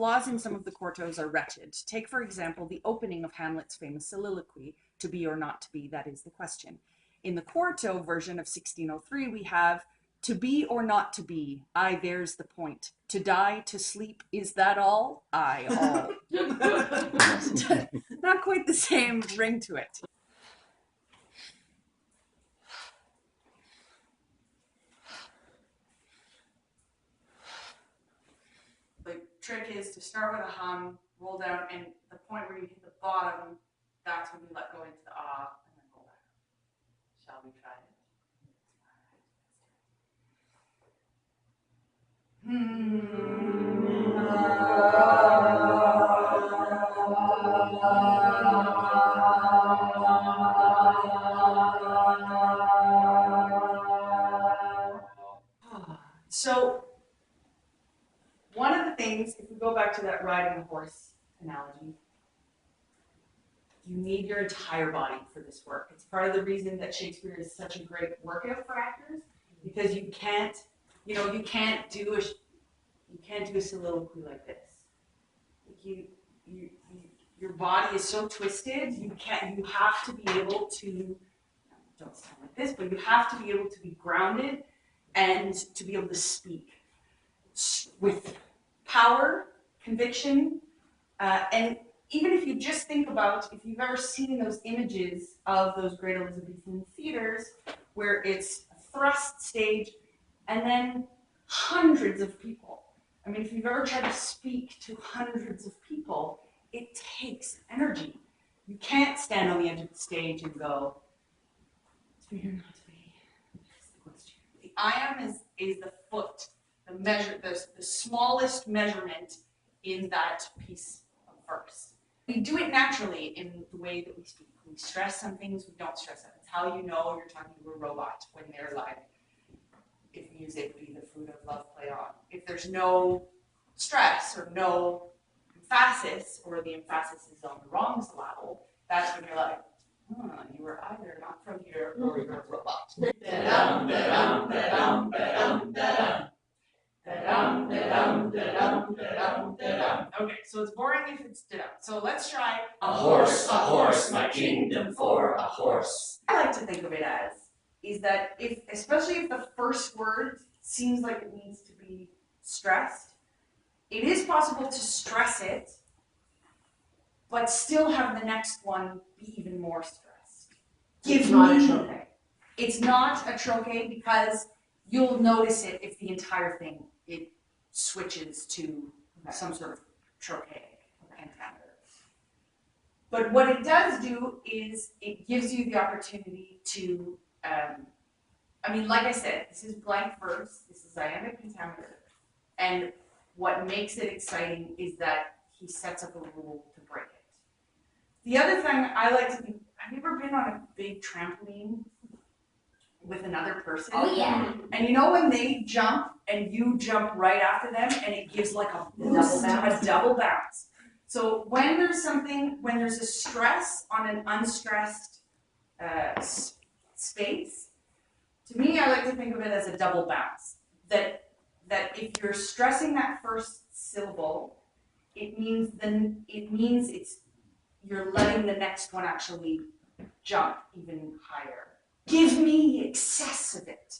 flaws in some of the quartos are wretched. Take, for example, the opening of Hamlet's famous soliloquy, "To be or not to be, that is the question." In the quarto version of 1603, we have, "To be or not to be, aye, there's the point. To die, to sleep, is that all? Aye, all." Not quite the same ring to it. The trick is to start with a hum, roll down, and the point where you hit the bottom, that's when you let go into the ah, and then roll back. Shall we try it? So, one of the things, if we go back to that riding a horse analogy, you need your entire body for this work. It's part of the reason that Shakespeare is such a great workout for actors, because you can't do a soliloquy like this. Your body is so twisted. You have to be able to, don't sound like this, but you have to be able to be grounded and to be able to speak with power, conviction, and even if you just think about, if you've ever seen those images of those great Elizabethan theaters where it's a thrust stage and then hundreds of people. I mean, if you've ever tried to speak to hundreds of people, it takes energy. You can't stand on the edge of the stage and go, "To be or not to be, that's the question." The iamb is the foot, the smallest measurement in that piece of verse. We do it naturally in the way that we speak. We stress some things, we don't stress them. It's how you know you're talking to a robot when they're like, "If music be the fruit of love, play on." If there's no stress or no emphasis, or the emphasis is on the wrong syllable, that's when you're like, you were either not from here or you're a robot. Okay, so it's boring if it's da. So let's try a horse, my kingdom for a horse. I like to think of it as is that especially if the first word seems like it needs to be stressed, it is possible to stress it, but still have the next one be even more stressed. It's not a trochee. It's not a trochee because you'll notice it if the entire thing it switches to some sort of trochee pentameter. But what it does do is it gives you the opportunity to, I mean, like I said, this is blank verse, this is iambic pentameter, and what makes it exciting is that he sets up a rule to break it. The other thing I like to think, have you ever been on a big trampoline with another person? Oh yeah. And you know when they jump and you jump right after them and it gives like a boost, a double bounce. So when there's a stress on an unstressed space, to me I like to think of it as a double bounce. That if you're stressing that first syllable, it means you're letting the next one actually jump even higher. Give me excess of it.